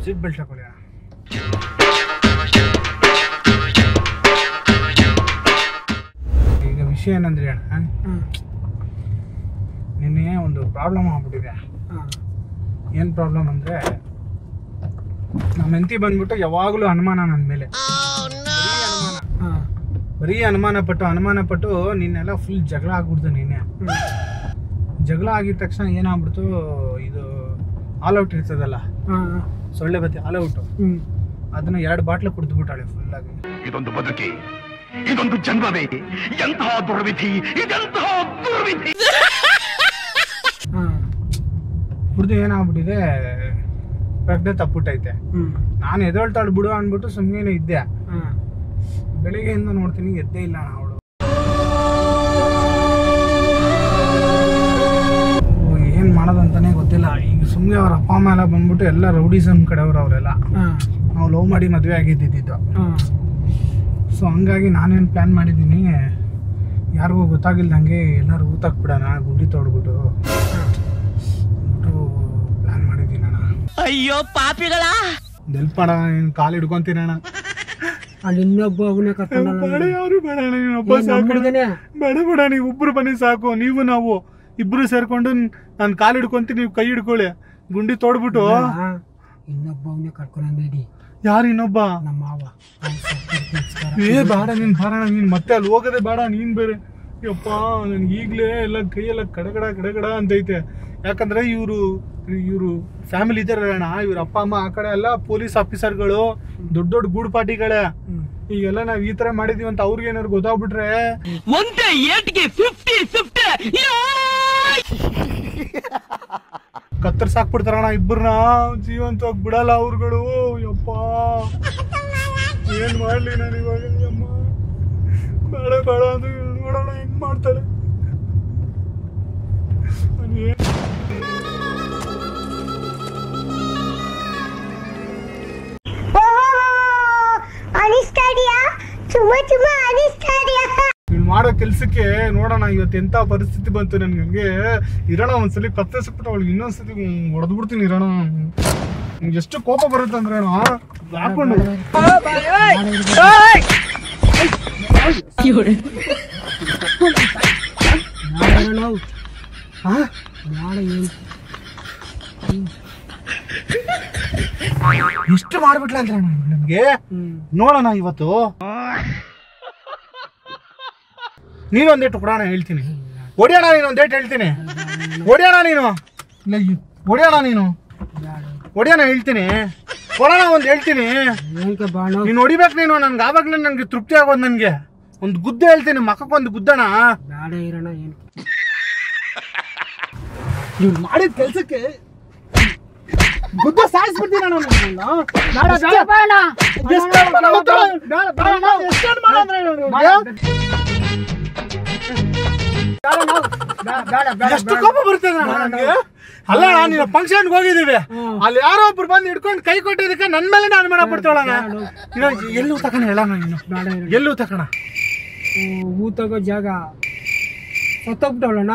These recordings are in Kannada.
ಸೀಟ್ ಬೆಲ್ಟ್ ಹಾಕೊಳ್ಳಿ. ಈಗ ವಿಷಯ ಏನಂದ್ರೆ ಅಣ್ಣ, ನಿನ್ನೆ ಒಂದು ಪ್ರಾಬ್ಲಮ್ ಆಗ್ಬಿಟ್ಟಿದೆ. ಏನು ಪ್ರಾಬ್ಲಮ್ ಅಂದರೆ, ನಮ್ಮ ಹೆಂಡತಿ ಬಂದ್ಬಿಟ್ಟು ಯಾವಾಗಲೂ ಅನುಮಾನ ನನ್ನ ಮೇಲೆ, ಬರೀ ಅನುಮಾನ ಪಟ್ಟು ನಿನ್ನೆಲ್ಲ ಫುಲ್ ಜಗಳ ಆಗ್ಬಿಡ್ತು. ನಿನ್ನೆ ಜಗಳ ಆಗಿದ ತಕ್ಷಣ ಏನಾಗ್ಬಿಡ್ತು, ಇದು ಆಲ್ ಔಟ್ ಇರ್ತದಲ್ಲ, ಸೊಳ್ಳೆ ಬತ್ತಿ ಆಲ್ ಔಟು, ಅದನ್ನ 2 ಬಾಟ್ಲು ಕುಡಿದ್ಬಿಟ್ಟಾಳೆ ಫುಲ್ ಆಗಿ. ಇದೊಂದು ಬದುಕಿ, ಇದೊಂದು ಜನ್ಮವೇ, ಎಂತಹ ದುರ್ವಿಧಿ, ಇದೆಂತಹ ದುರ್ವಿಧಿ. ಕುಡ್ದು ಏನಾಗ್ಬಿಟ್ಟಿದೆ, ಪ್ರಜ್ಞೆ ತಪ್ಪಿಟ್ಟೈತೆ. ನಾನು ಎದೊಳ್ತಾಳು ಬಿಡು ಅಂದ್ಬಿಟ್ಟು ಸುಮ್ಮನೆ ಇದ್ದೆ. ಬೆಳಿಗ್ಗೆಯಿಂದ ನೋಡ್ತೀನಿ ಎದ್ದೇ ಇಲ್ಲ ಅವಳು. ಏನ್ ಮಾಡೋದಂತಾನೆ ಗೊತ್ತಿಲ್ಲ. ಈಗ ಸುಮ್ಮನೆ ಅವ್ರ ಅಪ್ಪ ಅಮ್ಮ ಎಲ್ಲ ಬಂದ್ಬಿಟ್ಟು ಎಲ್ಲ ರೌಡಿಸಮ್ ಕಡೆಯವ್ರು ಅವರೆಲ್ಲ. ನಾವು ಲವ್ ಮಾಡಿ ಮದುವೆ ಆಗಿದ್ದಿದ್ದು. ಸೊ ಹಂಗಾಗಿ ನಾನೇನು ಪ್ಲ್ಯಾನ್ ಮಾಡಿದ್ದೀನಿ, ಯಾರಿಗೂ ಗೊತ್ತಾಗಿಲ್ದಂಗೆ ಎಲ್ಲರೂ ಊತಾಕ್ಬಿಡೋಣ, ಗುಂಡಿ ತೋಡ್ಬಿಟ್ಟು ಪ್ಲಾನ್ ಮಾಡಿದ್ದೀನಿ ಅಣ್ಣ. ಅಯ್ಯೋ ಪಾಪಿಗಳ ನೆಲ್ಪಣ, ನೀನು ಕಾಲು ಹಿಡ್ಕೊಂತೀನಣ್ಣ. ಅಲ್ಲಿ ಇನ್ನೊಬ್ಬ ಅವನೇ ಬೇಡ, ಯಾರು ಬೇಡ, ನೀನೊಬ್ಬ ಸಾಕು. ಬೇಡ, ನೀವು ಒಬ್ರು ಬನ್ನಿ ಸಾಕು. ನೀವು ನಾವು ಇಬ್ರು ಸೇರ್ಕೊಂಡು ನಾನು ಕಾಲು ಹಿಡ್ಕೊಂತೀನಿ, ನೀವು ಕೈ ಹಿಡ್ಕೊಳ್ಳಿ, ಗುಂಡಿ ತೋಡ್ಬಿಟ್ಟು. ಇನ್ನೊಬ್ಬ ಅವನೇ ಕರ್ಕೊಂಡಿ. ಯಾರು ಇನ್ನೊಬ್ಬ? ನಮ್ಮ ಮಾವ. ಬೇಡ, ನೀನ್ ಬಾರಣ, ನೀನ್ ಮತ್ತೆ ಅಲ್ಲಿ ಹೋಗೋದೇ ಬೇಡ. ನೀನ್ ಬೇರೆ ಯಪ್ಪ, ನನ್ಗೆ ಈಗಲೇ ಎಲ್ಲ ಕೈಯೆಲ್ಲ ಕಡಗಡ ಅಂತೈತೆ. ಯಾಕಂದ್ರೆ ಇವರು ಫ್ಯಾಮಿಲಿ ಇದಾರೆ ಅಣ್ಣ. ಇವ್ರ ಅಪ್ಪ ಅಮ್ಮ ಆ ಕಡೆ ಎಲ್ಲ ಪೊಲೀಸ್ ಆಫೀಸರ್ಗಳು, ದೊಡ್ಡ ಗೂಡ್ ಪಾರ್ಟಿಗಳೇ. ಈಗೆಲ್ಲ ನಾವ್ ಈ ತರ ಮಾಡಿದೀವಿ ಅಂತ ಅವ್ರಿಗೆ ಏನಾದ್ರು ಗೊತ್ತಾಗ್ಬಿಟ್ರೆ ಒಂದೇ ಏಟ್ಗೆ 50-50 ಕತ್ತರ್ಸ್ ಹಾಕ್ಬಿಡ್ತಾರಣ್ಣ ಇಬ್ಬರನ್ನ. ಜೀವಂತವಾಗಿ ಬಿಡಲ್ಲ ಅವ್ರುಗಳು. ಯಪ್ಪ, ಏನ್ ಮಾಡ್ಲಿ ನಾನು ಇವಾಗ? ಅಮ್ಮ ಬೇಡ ಅಂದ್ರೆ ನೋಡೋಣ ಹೆಂಗ್ ಮಾಡ್ತಾರೆ. ನೀನ್ ಮಾಡೋ ಕೆಲ್ಸಕ್ಕೆ ನೋಡೋಣ ಇವತ್ತು ಎಂತ ಪರಿಸ್ಥಿತಿ ಬಂತು ನನ್ಗೆ. ಹಂಗೆ ಇರೋಣ, ಒಂದ್ಸಲಿ ಕತ್ತರಿಸ್ಬಿಟ್ಟು ಅವಳಿಗೆ ಇನ್ನೊಂದ್ಸತಿ ಹೊಡೆದ್ಬಿಡ್ತೀನಿ. ಇರೋಣ, ಎಷ್ಟು ಕೋಪ ಬರುತ್ತೆ ಅಂದ್ರೆ ಹಾಕೊಂಡು ಎಷ್ಟು ಮಾಡ್ಬಿಟ್ಲ ಅಂದ್ರೆ ನನ್ಗೆ. ನೋಡೋಣ ಇವತ್ತು ನೀನೊಂದೇಟು ಕೊಡೋಣ ಹೇಳ್ತೀನಿ. ಹೊಡಿಯೋಣ, ನೀನೊಂದೇಟು ಹೇಳ್ತೀನಿ. ಹೊಡಿಯೋಣ ನೀನು, ಹೊಡಿಯೋಣ ಹೇಳ್ತೀನಿ. ಕೊಡೋಣ ಒಂದು ಹೇಳ್ತೀನಿ. ನೀನು ಹೊಡಿಬೇಕು. ನೀನು ನನ್ಗೆ ಆವಾಗಲೇ ನನ್ಗೆ ತೃಪ್ತಿ ಆಗೋದು. ನನ್ಗೆ ಒಂದು ಗುದ್ದೆ ಹೇಳ್ತೀನಿ, ಮಕ್ಕಕ್ಕೊಂದು ಗುದ್ದಣ. ಬೇಡ ಇರೋಣ. ಏನು ನೀವು ಮಾಡಿದ ಕೆಲ್ಸಕ್ಕೆ ಗುದ್ದ ಸಾಯಿಸ್ಬಿಡ್ತೀನಿ ನಾನು. ಎಷ್ಟು ಕೋಪ ಬರ್ತದೆ ನನಗೆ. ಅಲ್ಲ, ನೀನು ಫಂಕ್ಷನ್ಗೆ ಹೋಗಿದ್ದೀವಿ, ಅಲ್ಲಿ ಯಾರೋ ಒಬ್ರು ಬಂದು ಹಿಡ್ಕೊಂಡು ಕೈ ಕೊಟ್ಟಿದ್ದಕ್ಕೆ ನನ್ನ ಮೇಲೆ ನಾನು ಅನುಮಾನ ಪಡ್ತಾಳಣ. ಎಲ್ಲೂ ತಕೋಣ ಹೇಳೋಣ, ನೀನು ಎಲ್ಲೂ ತಕೋಣ. ಊತಗೋ ಜಾಗ ಸತ್ತೋಗ್ಬಿಟ್ಟವಳಣ್ಣ.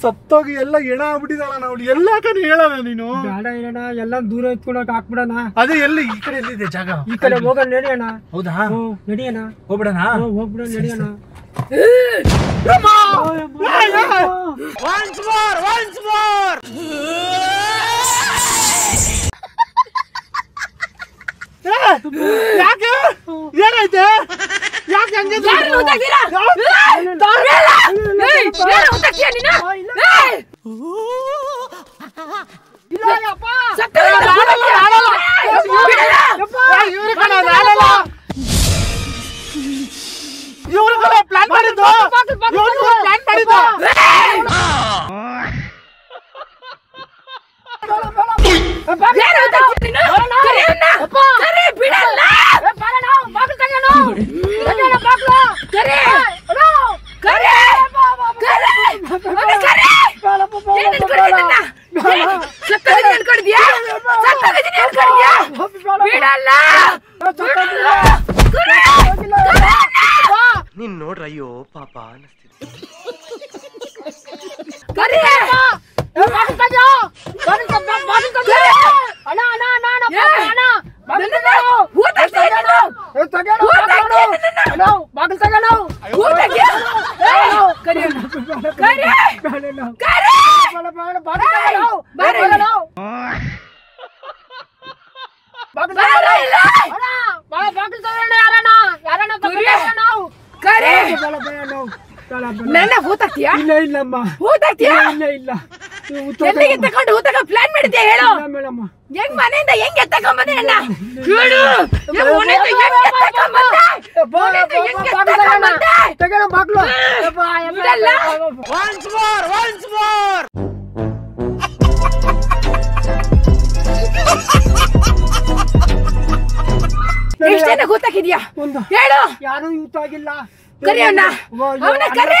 ಸತ್ತೋಗಿ ಎಲ್ಲ ಎಣ ಆಗ್ಬಿಟ್ಟಿದಾಳ. ನಾವು ಎಲ್ಲ ಕಡೆ ಹೇಳೋಣ. ನೀನು ಬೇಡ ಇರೋಣ, ಎಲ್ಲ ದೂರ ಎತ್ಕೊಳಕ್ ಹಾಕ್ಬಿಡೋಣ. ಅದೇ ಎಲ್ಲಿ ಈ ಕಡೆ ಎಲ್ಲಿದೆ ಜಾಗ? ಈ ಕಡೆ ಹೋಗೋಣ, ನಡಿಯೋಣ. ಹೌದಾ? ನಡಿಯೋಣ, ಹೋಗ್ಬಿಡೋಣ. ಹೋಗ್ಬಿಡೋಣ, ನಡಿಯೋಣ. ಯಾಕೆ ಏನಾಯ್ತೆ? ಯಾಕೆ ಹಂಗೆ ಇವ್ರುಗಳ ಪ್ಲಾನ್ ಮಾಡಿದ್ದು? ನೀನ್ ನೋಡ್ರಯ್ಯೋ ಪಾಪ ಅನಿಸ್ತಿದೆ. ಕರಿ ನನ್ನ ಹೂತಾಕ್ತಿಯಾ? ಇಲ್ಲ ಇಲ್ಲಮ್ಮ, ಹೂತಾಕ್ತಿಯಾ? ಇಲ್ಲ ಇಲ್ಲ. ಎಲ್ಲಿಗೆ ತಕೊಂಡು ಹೂತಾಕ ಪ್ಲಾನ್ ಮಾಡಿದ್ಯಾ ಹೇಳು? ಮೇಡಮ್ ಹೆಂಗ್ ಮನೆಯಿಂದ ಹೆಂಗ್ ಎತ್ತಕೊಂಡ್ ಬಂದೆ ನನ್ನ? ಹೇಳು. ಮನೆಯಿಂದ ಹೆಂಗ್ ಎತ್ತಕೊಂಡ್ ಬಂದೆ? ಮನೆಯಿಂದ ಹೆಂಗ್ ಎತ್ತಕೊಂಡ್ ಬಂದೆ? ತೆಗೆಣ ಮಕ್ಕಳು. ಬಿಡಲ್ಲ. ಎಷ್ಟ್ ಜನ ಹೂತಾಕಿದ್ಯಾ? ಹೇಳು. ಯಾರು ಯೂತ್ ಆಗಿಲ್ಲ. ಕರಿಯಣ್ಣ, ಅವನ ಕರಿ.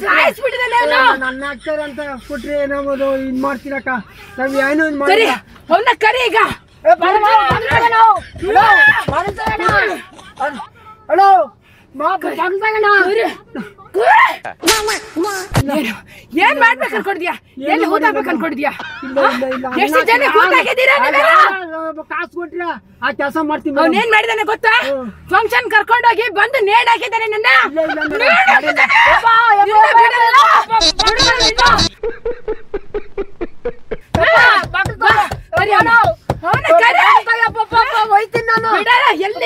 ಸಾಯಿಸ್ಬಿಟ್ಟಿದ್ದಾನೆ ಅವನು. ನನ್ನ ಆಗ್ತಾರೆ ಅಂತ ಕೊಟ್ರೆ ನಾವು ಇದ್ ಮಾಡ್ತೀರಕ್ಕ. ನಾವ್ ಏನು ಇದ್ ಕರಿ, ಮಾಡಿಲ್ಲ. ಅವನ ಕರಿ ಈಗ. ಹಲೋ ಏನ್ ಮಾಡ್ಬೇಕು ಅನ್ಕೊಂಡಿದ್ಯಾ? ಎಲ್ಲಿ ಹೂತಾಕ್ಬೇಕು ಅನ್ಕೊಂಡಿದ್ಯಾ? ಎಷ್ಟು ಜನ ಹೂತಾಕಿದ್ದೀರಾ? ಕಾಸು ಕೊಟ್ರೆ ಆ ಕೆಲಸ ಮಾಡ್ತೀವಿ. ಅವನೇನ್ ಮಾಡಿದಾನೆ ಗೊತ್ತಾ? ಫಂಕ್ಷನ್ ಕರ್ಕೊಂಡೋಗಿ ಬಂದು ನೇಡ್ ಹಾಕಿದ್ದಾನೆ ನನ್ನ. ಎಲ್ಲಿ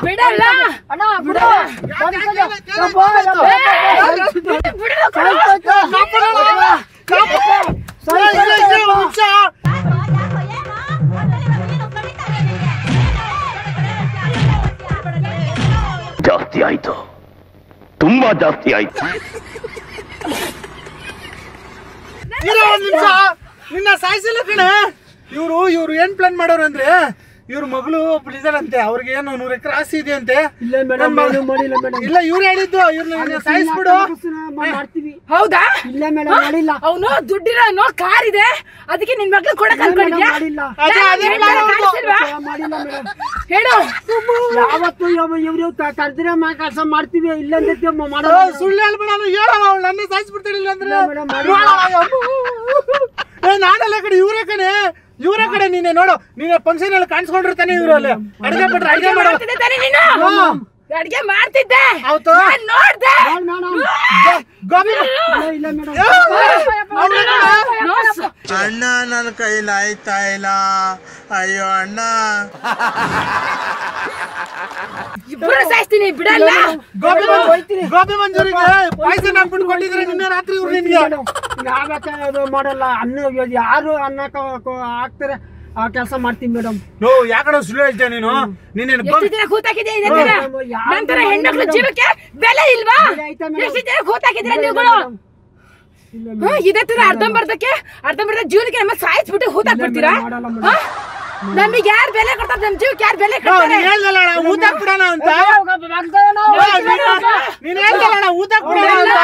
ಬಿಡಲ್ಲ. ಜಾಸ್ತಿ ಆಯ್ತು, ತುಂಬಾ ಜಾಸ್ತಿ ಆಯ್ತು. ನಿನ್ನ ಸಾಯಿಸಿಲ್ಲ ಕಣೆ. ಇವ್ರು ಏನ್ ಪ್ಲಾನ್ ಮಾಡೋರು ಅಂದ್ರೆ, ಇವ್ರ ಮಗಳು ಒಬ್ಳು ಇದಾರಂತೆ, ಅವ್ರಿಗೆ ಏನು 100 ಎಕರೆ ಆಸ್ತಿ ಇದೆ ಅಂತೆ. ಇಲ್ಲ ಮೇಡಮ್, ಮಾಡಿಲ್ಲ ಮೇಡಮ್. ಇಲ್ಲ ಇವ್ರು ಹೇಳಿದ್ದು, ಇವ್ರನ್ನ ಸಾಯಿಸ್ಬಿಡು ಮಾಡ್ತೀವಿ. ಹೌದಾ? ಇಲ್ಲ ಮೇಡಮ್, ಮಾಡಿಲ್ಲ. ಅವನು ದುಡ್ಡಿರೋ ಕಾರ್ ಇದೆ, ಅದಕ್ಕೆ ನಿನ್ ಮಕ್ಳು ಕೊಡಕ್ ಅನ್ಕೊಂಡಿದ್ಯಾ? ಮಾಡಿಲ್ಲ. ಮಾಡಿಲ್ಲ ಮೇಡಮ್. ಹೇಳು. ಯಾವತ್ತು ಇವ್ರು ಕರ್ದಿರ ಕೆಲಸ ಮಾಡ್ತೀವಿ. ಇಲ್ಲ ಅಂದ್ರೆ ಮಾಡೋದು. ಸುಳ್ಳು ಹೇಳ್ಬೇಡ, ಹೇಳೋ ನನ್ನ ಸಾಯಿಸ್ಬಿಡ್ತಾಳಿಲ್ಲ ಅಂದ್ರೆ. ನಾನಲ್ಲ ಕಡೆ, ಇವರೇ ಕಡೆ, ಇವರೇ ಕಡೆ. ನೀನೆ ನೋಡು, ನೀನೆ ಫಂಕ್ಷನ್ ಅಲ್ಲಿ ಕಾಣಿಸ್ಕೊಂಡಿರ್ತಾನೆ ಇವ್ರು. ಅಲ್ಲಿ ಅಡಿಗೆ ಬಿಟ್ರೆ ಅಡಿಗೆ ಮಾಡ್ತಿದ್ದೆ ತಾನೆ ನೀನು? ಅಡಿಗೆ ಮಾಡ್ತಿದ್ದೆ, ಹೌದು ನೋಡ್ದೆ. ಗೋಬಿ ಇಲ್ಲ ಮೇಡಮ್. ಅಣ್ಣ ನನ್ನ ಕೈಲಿ ಆಯ್ತಾ ಇಲ್ಲ. ಅಯ್ಯೋ ಅಣ್ಣ, ಇಬ್ರು ಸಾಯಿಸ್ತೀನಿ, ಬಿಡಲ್ಲ. ಗೋಬಿ ಮಂಜೂರಿಗೆ ಪಾಯ್ಸನ್ ಹಾಕ್ಬಿಟ್ಟು ಕೊಟ್ಟಿದ್ರೆ ನಿನ್ನೆ ರಾತ್ರಿ ಇವ್ರು ನಿನ್ಗೆ. ಯಾವತ್ತು ಮಾಡಲ್ಲ. ಅನ್ನ ಯಾರು ಅನ್ನ ಹಾಕ್ತಾರೆ ಆ ಕೆಲಸ ಮಾಡ್ತೀವಿ ಮೇಡಮ್. ನೋ ಯಾಕಡೆ ಸುಳ್ಳು ಹೇಳ್ತೀಯ ನೀನು? ನೀನೇನು ಎಷ್ಟು ಜನ ಕೂತಾಕಿದೆ ನಂತರ ಹೆಣ್ಮಕ್ಳು ಜೀವಕ್ಕೆ ಬೆಲೆ ಇಲ್ವಾ? ಎಷ್ಟು ಜನ ಕೂತಾಕಿದ್ರೆ ನೀವುಗಳು? ಇದೇ ತರ ಅರ್ಧಂಬರ್ಧ ಜೀವನಕ್ಕೆ ನಮ್ಮ ಸಾಯಿಸ್ಬಿಟ್ಟು ಹೂತಾಕ್ಬಿಡ್ತೀರಾ? ನಮಗೆ ಯಾರು ಬೆಲೆ ಕೊಡ್ತಾರೆ? ನಮ್ ಜೀವಕ್ಕೆ ಯಾರು ಬೆಲೆ ಕೊಡ್ತಾರೆ? ಊತಾಕ್ಬಿಡೋಣ ಅಂತ ನೀನ್ ಹೇಳ್ದಲ್ಲ, ಊತಾಕ್ಬಿಡೋಣ ಅಂತ.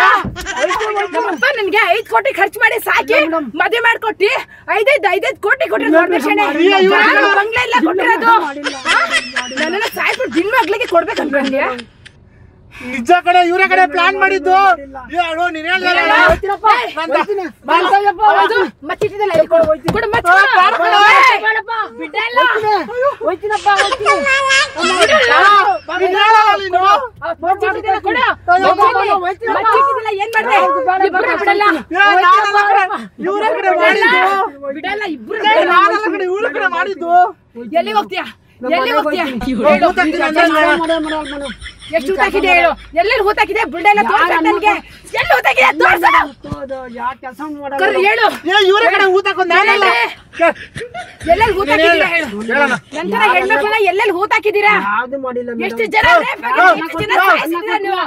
ನನ್ಗೆ 5 ಕೋಟಿ ಖರ್ಚು ಮಾಡಿ ಸಾಕಿ ಮದುವೆ ಮಾಡ್ಕೊಟ್ಟಿ 5 ಕೋಟಿ ಕೊಟ್ಟಿರೋದು ಬಂಗ್ಲೆ ಎಲ್ಲ ಕೊಟ್ಟಿರೋದು. ನನ್ನ ಸಾಯಿಸ್ಬಿಟ್ಟು ದಿನ ಮಗ್ಳಿಗೆ ಕೊಡ್ಬೇಕು ಅನ್ಕೊಂಡ್ಯಾ? ನಿಜ ಕಡೆ, ಇವರ ಕಡೆ ಪ್ಲಾನ್ ಮಾಡಿದ್ದು. ನೀನ್ ಹೇಳ್ದಲ್ಲ, ಮಾಡಿದ್ದು. ಎಲ್ಲಿ ಹೋಗ್ತೀಯಾ? ಎಷ್ಟು ಹೂತಾಕಿದೆ ಹೇಳು? ಎಲ್ಲೆಲ್ಲಿ ಹೂತಾಕಿದೆ? ಬುಲ್ಡೆ ಎಲ್ಲ ತೋರ್ಸಕ್ ನನ್ಗೆ. ಎಲ್ಲಿ ಹೂತಾಕಿದೆ ತೋರ್ಸು. ಹೇಳು. ಇವರ ಕಡೆ ಊತಾಕೊಂಡ್ ಎಲ್ಲೆಲ್ಲಿ ಹೂತಾಕಿದ್ದೀರಾ ಹೇಳು? ನಂತರ ಹೆಣ್ಮಕ್ಳನ್ನ ಎಲ್ಲೆಲ್ಲಿ ಹೂತಾಕಿದ್ದೀರಾ? ಯಾವ್ದು ಮಾಡಿಲ್ಲ. ಎಷ್ಟು ಜನ ಸಾಯಿಸಿದ್ದೀರಾ ನೀವು?